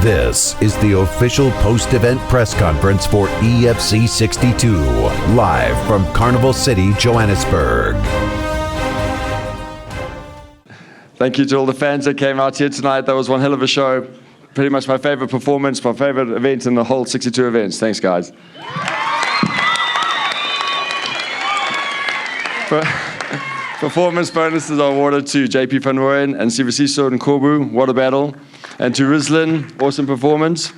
This is the official post-event press conference for EFC 62, live from Carnival City, Johannesburg. Thank you to all the fans that came out here tonight. That was one hell of a show. Pretty much my favorite performance, my favorite event in the whole 62 events. Thanks, guys. Performance bonuses are awarded to JP Van Rooyen and Sibusiso and Kobu, what a battle. And to Rizlin, awesome performance.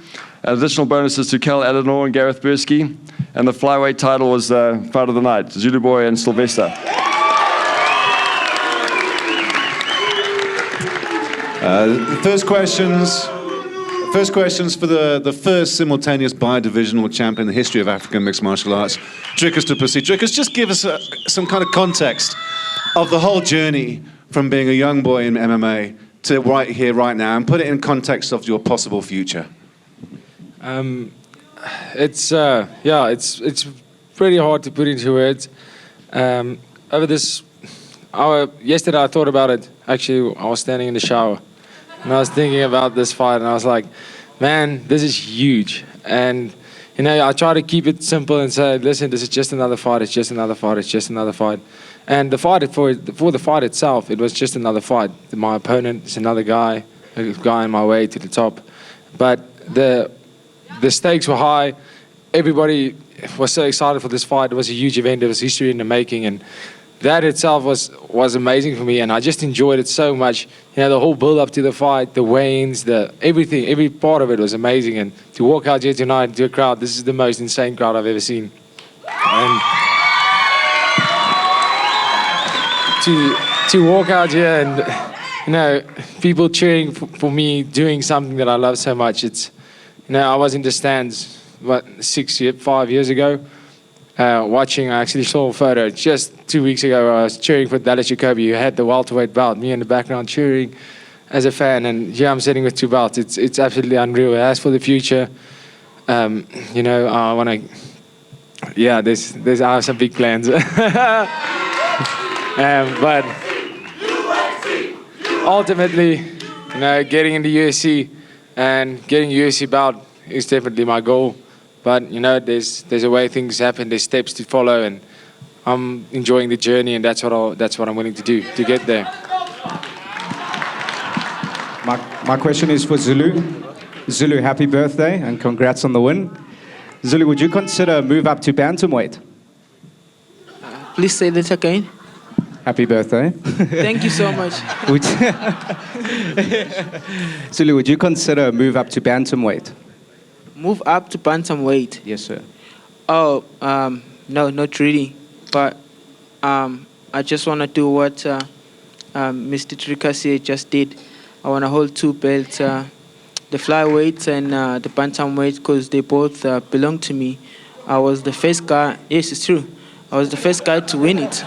And additional bonuses to Cal Eleanor and Gareth Bursky. And the flyweight title was fight of the night, Zulu Boy and Sylvester. First questions for the first simultaneous bi-divisional champ in the history of African mixed martial arts. Drickus to proceed. Drickus, just give us some kind of context of the whole journey from being a young boy in MMA to right here, right now, and put it in context of your possible future. It's pretty hard to put into words. Over this hour, yesterday I thought about it. Actually, I was standing in the shower and I was thinking about this fight, and I was like, man, this is huge. And you know, I try to keep it simple and say, listen, this is just another fight. It's just another fight. It's just another fight. And the fight for the fight itself, it was just another fight. My opponent is another guy, a guy on my way to the top. But the stakes were high. Everybody was so excited for this fight. It was a huge event. It was history in the making, and that itself was amazing for me. And I just enjoyed it so much. You know, the whole build up to the fight, the weigh-ins, everything, every part of it was amazing. And to walk out here tonight to a crowd, this is the most insane crowd I've ever seen. And to walk out here and, you know, people cheering for me doing something that I love so much. It's, you know, I was in the stands, 5 years ago, watching. I actually saw a photo just 2 weeks ago. I was cheering for Dallas Jacoby, who had the welterweight belt. Me in the background cheering as a fan, and here I'm sitting with 2 belts. It's absolutely unreal. As for the future, you know, I want to. Yeah, I have some big plans. But ultimately, you know, getting into UFC and getting a UFC belt is definitely my goal. But you know, there's a way things happen. There's steps to follow, and I'm enjoying the journey, and that's what I'm willing to do to get there. My question is for Zulu. Zulu, happy birthday and congrats on the win. Zulu, would you consider a move up to bantamweight? Please say that again. Happy birthday. Thank you so much. Zulu, would you consider a move up to bantamweight? Move up to bantamweight? Yes, sir. Oh, no, not really. But I just want to do what Mr. Tricassi just did. I want to hold 2 belts, the flyweight and the bantamweight, because they both belong to me. I was the first guy. Yes, it's true. I was the first guy to win it.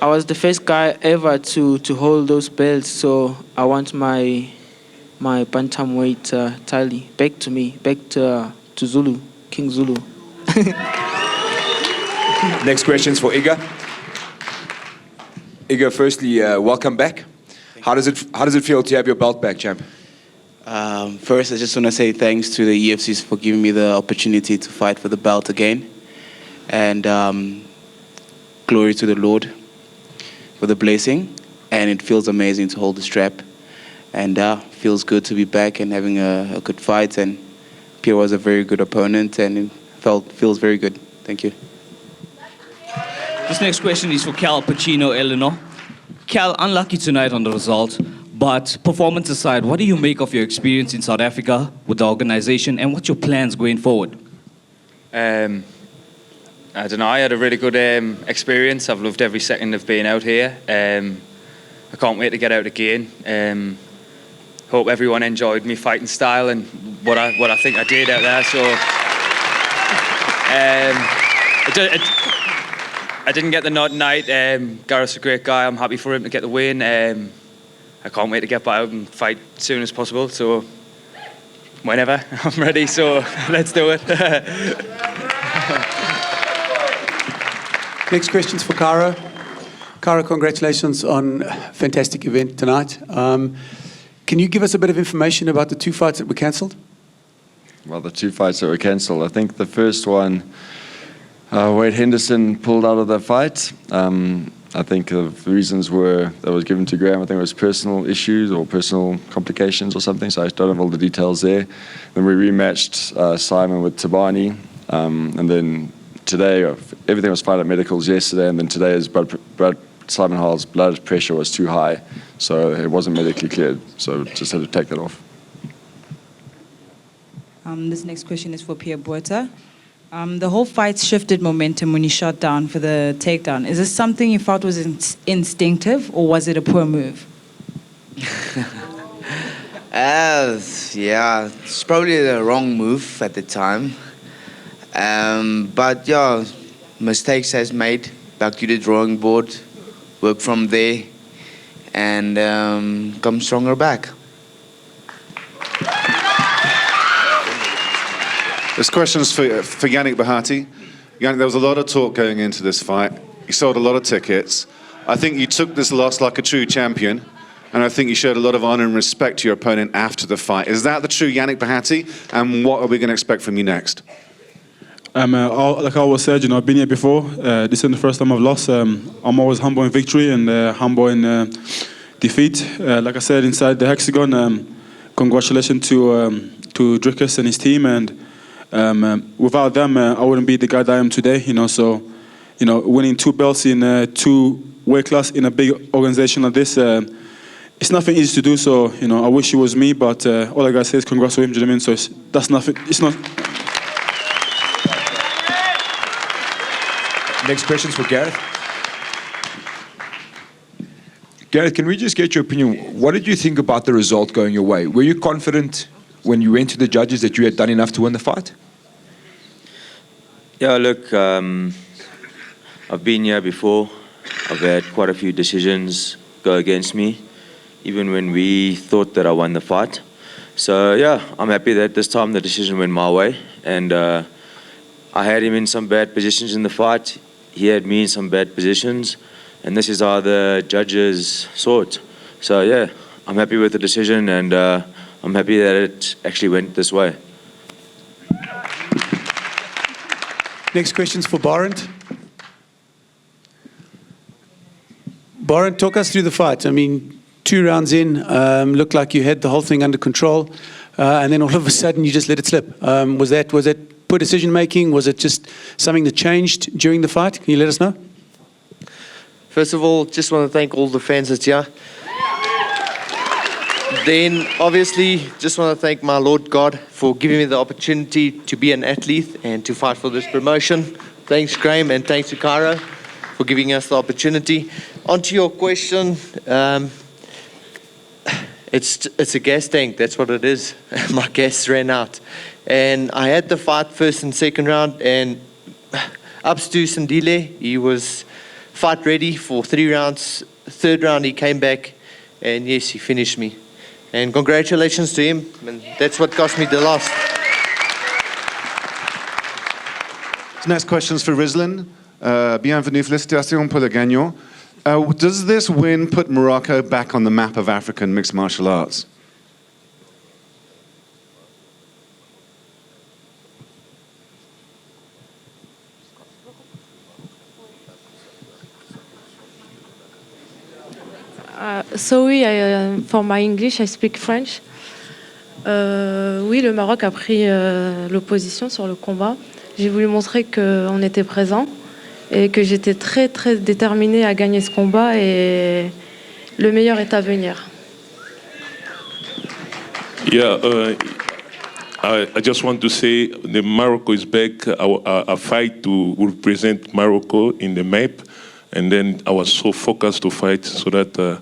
I was the first guy ever to hold those belts, so I want my bantamweight title back to me, back to Zulu, King Zulu. Next question's for Iga. Iga, firstly, welcome back. How does it feel to have your belt back, champ? First, I just want to say thanks to the EFCs for giving me the opportunity to fight for the belt again, and glory to the Lord for the blessing. And it feels amazing to hold the strap, and feels good to be back and having a good fight. And Pierre was a very good opponent, and it feels very good. Thank you. This next question is for Cal Pacino Eleanor. Cal, unlucky tonight on the result, but performance aside, what do you make of your experience in South Africa with the organization, and what's your plans going forward? I don't know, I had a really good experience. I've loved every second of being out here. I can't wait to get out again. Hope everyone enjoyed me fighting style and what I think I did out there. So I didn't get the nod tonight. Gareth's a great guy. I'm happy for him to get the win. I can't wait to get back out and fight as soon as possible. So whenever I'm ready. So let's do it. Next question's for Cara. Cara, congratulations on a fantastic event tonight. Can Can you give us a bit of information about the 2 fights that were cancelled? Well, the 2 fights that were cancelled, I think the first one, Wade Henderson pulled out of the fight. I think the reasons were that was given to Graham. I think it was personal issues or personal complications or something. So I don't have all the details there. Then we rematched Simon with Tabani, and then today everything was fine at medicals yesterday, and then today is Simon Hall's blood pressure was too high, so it wasn't medically cleared. So just had to take that off. This next question is for Pierre Botha. The whole fight shifted momentum when you shot down for the takedown. Is this something you felt was instinctive, or was it a poor move? Yeah, it's probably the wrong move at the time. But yeah, mistakes has made. Back to the drawing board, work from there, and come stronger back. This question's for Yannick Bahati. Yannick, there was a lot of talk going into this fight. You sold a lot of tickets. I think you took this loss like a true champion, and I think you showed a lot of honor and respect to your opponent after the fight. Is that the true Yannick Bahati? And what are we going to expect from you next? Like I always said, I've been here before. This isn't the first time I've lost. I'm always humble in victory and humble in defeat. Like I said, inside the hexagon, congratulations to Dricus and his team. And without them, I wouldn't be the guy that I am today. So, winning 2 belts in 2 weight class in a big organization like this, it's nothing easy to do. So, I wish it was me, but all I gotta say is congrats to him. Do you know what I mean? So that's nothing. It's not. Next question's for Gareth. Gareth, can we just get your opinion? What did you think about the result going your way? Were you confident when you went to the judges that you had done enough to win the fight? Yeah, look, I've been here before. I've had quite a few decisions go against me, even when we thought that I won the fight. So yeah, I'm happy that this time the decision went my way, and I had him in some bad positions in the fight. He had me in some bad positions, and this is how the judges saw it. So yeah, I'm happy with the decision, and I'm happy that it actually went this way. Next question's for Barent. Barent, talk us through the fight. I mean, 2 rounds in, looked like you had the whole thing under control, and then all of a sudden you just let it slip. Was that poor decision making? Was it just something that changed during the fight? Can you let us know? First of all, just want to thank all the fans that's here. Then, obviously, just want to thank my Lord God for giving me the opportunity to be an athlete and to fight for this promotion. Thanks, Graham, and thanks to Cairo for giving us the opportunity. On to your question, it's a gas tank, that's what it is. My gas ran out. And I had the fight first and second round, and ups to Sandile, he was fight ready for 3 rounds. Third round, he came back, and yes, he finished me. And congratulations to him, and that's what cost me the loss. Next question's for Rizlan. Bienvenue, félicitations pour le gagnant. Does this win put Morocco back on the map of African mixed martial arts? Sorry, for my English, I speak French. Oui, le Maroc a pris l'opposition sur le combat. J'ai voulu montrer qu'on était présent et que j'étais très, très déterminée à gagner ce combat, et le meilleur est à venir. Yeah, I just want to say that Morocco is back. I fight to represent Morocco in the map, and then I was so focused to fight so that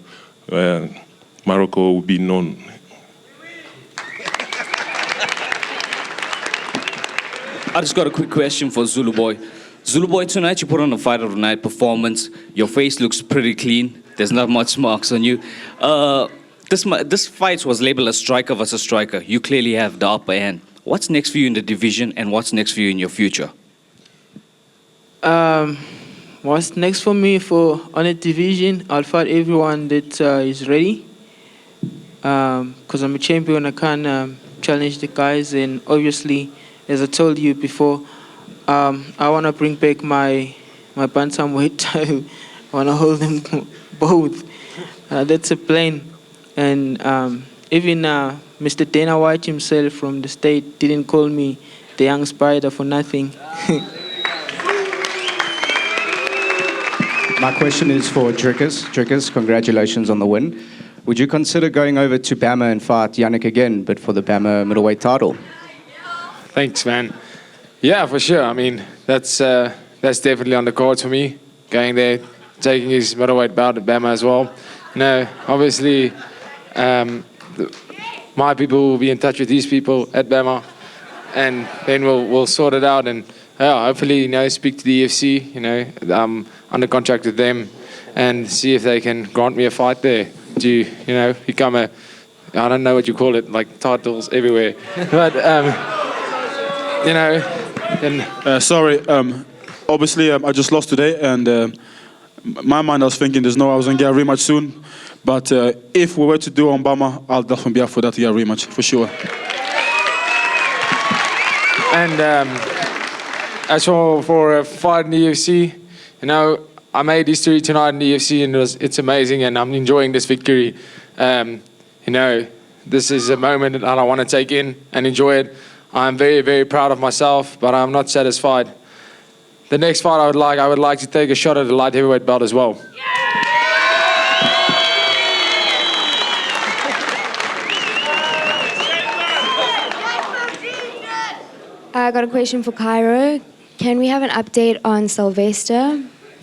Morocco will be known. I just got a quick question for Zulu Boy. Zulu Boy, tonight you put on a fight of the night performance. Your face looks pretty clean. There's not much marks on you. This fight was labeled as striker versus striker. You clearly have the upper hand. What's next for you in the division, and what's next for you in your future? What's next for me on the division? I'll fight everyone that is ready. because I'm a champion, I can't challenge the guys. And obviously, as I told you before, I want to bring back my bantamweight title. I want to hold them both. That's a plan. And even Mr. Dana White himself from the state didn't call me the young spider for nothing. My question is for Dricus. Dricus, congratulations on the win. Would you consider going over to Bama and fight Yannick again, but for the Bama middleweight title? Thanks, man. Yeah, for sure. I mean, that's definitely on the cards for me. Going there, taking his middleweight bout at Bama as well. You know, obviously, my people will be in touch with these people at Bama, and then we'll sort it out. And hopefully, speak to the EFC. I'm under contract with them, and see if they can grant me a fight there to, become I don't know what you call it, like titles everywhere, but Sorry, obviously I just lost today, and my mind I was thinking I was going to get a rematch soon. But if we were to do on Bama, I'll definitely be up for that to get a rematch, for sure. And as for a fight in the UFC, I made history tonight in the UFC, and it's amazing, and I'm enjoying this victory. This is a moment that I want to take in and enjoy it. I'm very, very proud of myself, but I'm not satisfied. The next fight I would like to take a shot at the light heavyweight belt as well. I got a question for Cairo. Can we have an update on Sylvester?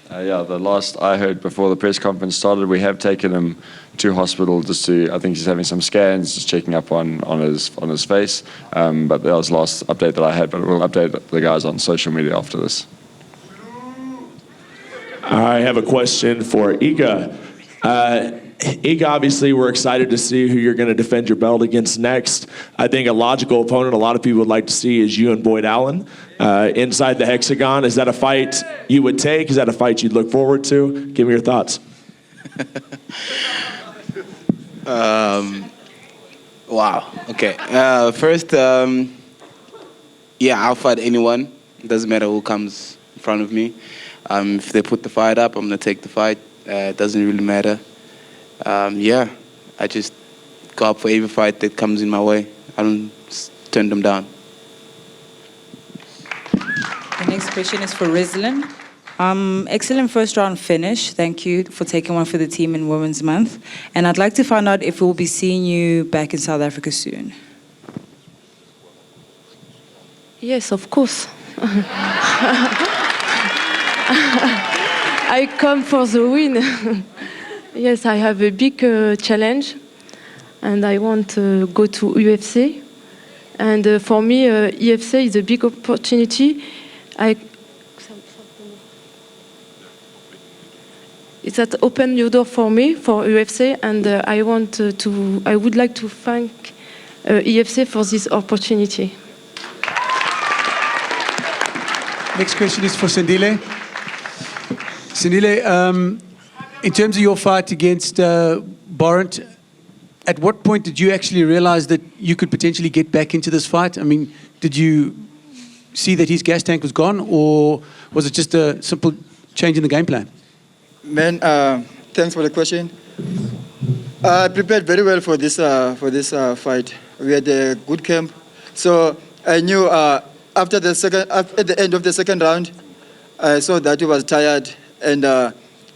The last I heard before the press conference started, we have taken him to hospital I think he's having some scans, just checking up on his face. But that was the last update that I had, but we'll update the guys on social media after this. I have a question for Iga. Iga, obviously, we're excited to see who you're going to defend your belt against next. I think a logical opponent a lot of people would like to see is you and Boyd Allen inside the hexagon. Is that a fight you would take? Is that a fight you'd look forward to? Give me your thoughts. Wow. Okay. First, I'll fight anyone. It doesn't matter who comes in front of me. If they put the fight up, I'm going to take the fight. It doesn't really matter. I just go up for every fight that comes in my way. I don't turn them down. The next question is for Rizlan. Excellent first round finish. Thank you for taking one for the team in Women's Month. And I'd like to find out if we'll be seeing you back in South Africa soon. Yes, of course. I come for the win. Yes, I have a big challenge, and I want to go to UFC. And for me, EFC is a big opportunity. It's that open new door for me for UFC, and I would like to thank EFC for this opportunity. Next question is for Sandile. Sandile, in terms of your fight against Borant, at what point did you actually realize that you could potentially get back into this fight? I mean, did you see that his gas tank was gone, or was it just a simple change in the game plan? Man, thanks for the question. I prepared very well for this fight. We had a good camp, so I knew at the end of the second round, I saw that he was tired, and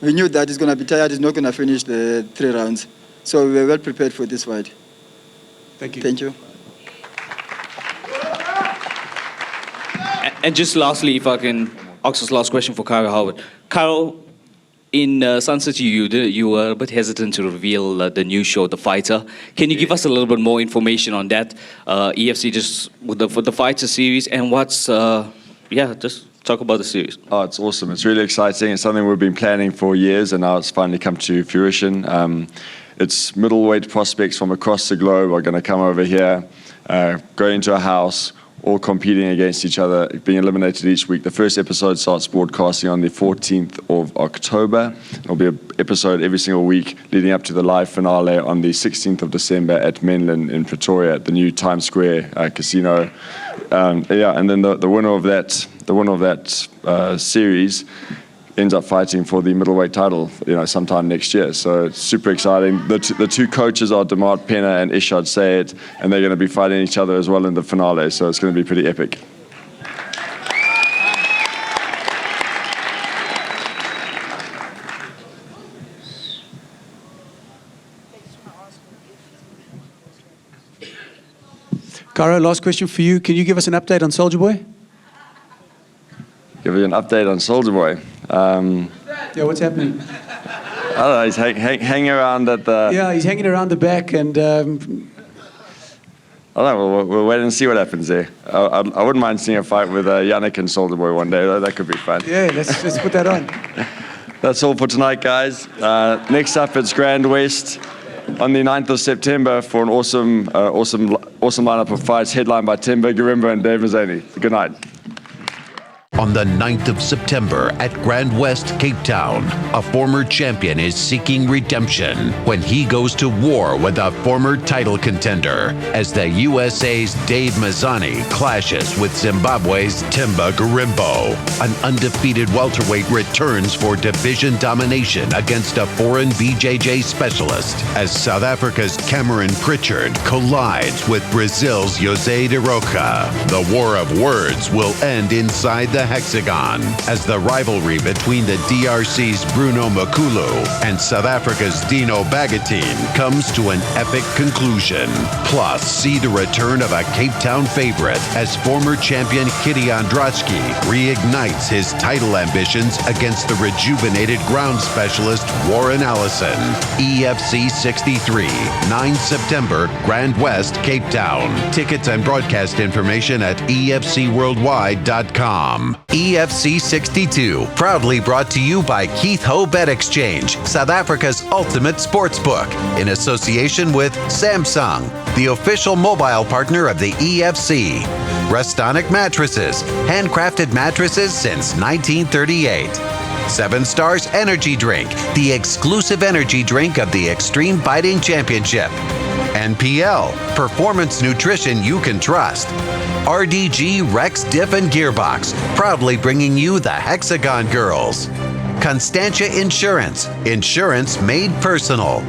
we knew that he's going to be tired. He's not going to finish the 3 rounds. So we were well prepared for this fight. Thank you. Thank you. And just lastly, if I can ask this last question for Kyle Howard. Kyle, in Sun City, you were a bit hesitant to reveal the new show, The Fighter. Can you give us a little bit more information on that? EFC just with the Fighter series, and what's just talk about the series. Oh, it's awesome. It's really exciting. It's something we've been planning for years, and now it's finally come to fruition. It's middleweight prospects from across the globe are going to come over here, go into a house, all competing against each other, being eliminated each week. The first episode starts broadcasting on the 14th of October. There'll be an episode every single week leading up to the live finale on the 16th of December at Menlyn in Pretoria at the new Times Square casino. And then the winner of that series ends up fighting for the middleweight title, sometime next year. So it's super exciting. The two coaches are Damart Penna and Ishad Sayed, and they're going to be fighting each other as well in the finale. So it's going to be pretty epic. Cairo, last question for you. Can you give us an update on Soulja Boy? Give you an update on Soulja Boy. Yeah, what's happening? I don't know, he's hanging around at the... Yeah, he's hanging around the back and... I don't know, we'll wait and see what happens there. I wouldn't mind seeing a fight with Yannick and Soulja Boy one day. That could be fun. Yeah, let's put that on. That's all for tonight, guys. Next up, it's Grand West on the 9th of September for an awesome lineup of fights headlined by Timber, Garimba, and Dave Mazzani. Good night. On the 9th of September at Grand West, Cape Town, a former champion is seeking redemption when he goes to war with a former title contender as the USA's Dave Mazzani clashes with Zimbabwe's Timba Garimbo. An undefeated welterweight returns for division domination against a foreign BJJ specialist as South Africa's Cameron Pritchard collides with Brazil's José de Roca. The war of words will end inside the hexagon as the rivalry between the DRC's Bruno Makulu and South Africa's Dino Bagatine comes to an epic conclusion. Plus, see the return of a Cape Town favorite as former champion Kitty Andratsky reignites his title ambitions against the rejuvenated ground specialist Warren Allison. EFC 63, 9 September, Grand West, Cape Town. Tickets and broadcast information at efcworldwide.com. EFC 62, proudly brought to you by Keith Ho Bet Exchange, South Africa's ultimate sports book, in association with Samsung, the official mobile partner of the EFC. Restonic Mattresses, handcrafted mattresses since 1938. 7 Stars Energy Drink, the exclusive energy drink of the Extreme Biting Championship. NPL, performance nutrition you can trust. RDG, Rex, Diff, and Gearbox, proudly bringing you the Hexagon Girls. Constantia Insurance, insurance made personal.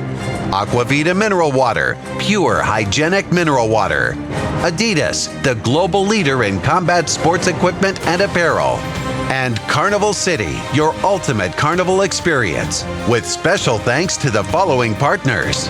Aquavita Mineral Water, pure hygienic mineral water. Adidas, the global leader in combat sports equipment and apparel. And Carnival City, your ultimate carnival experience. With special thanks to the following partners: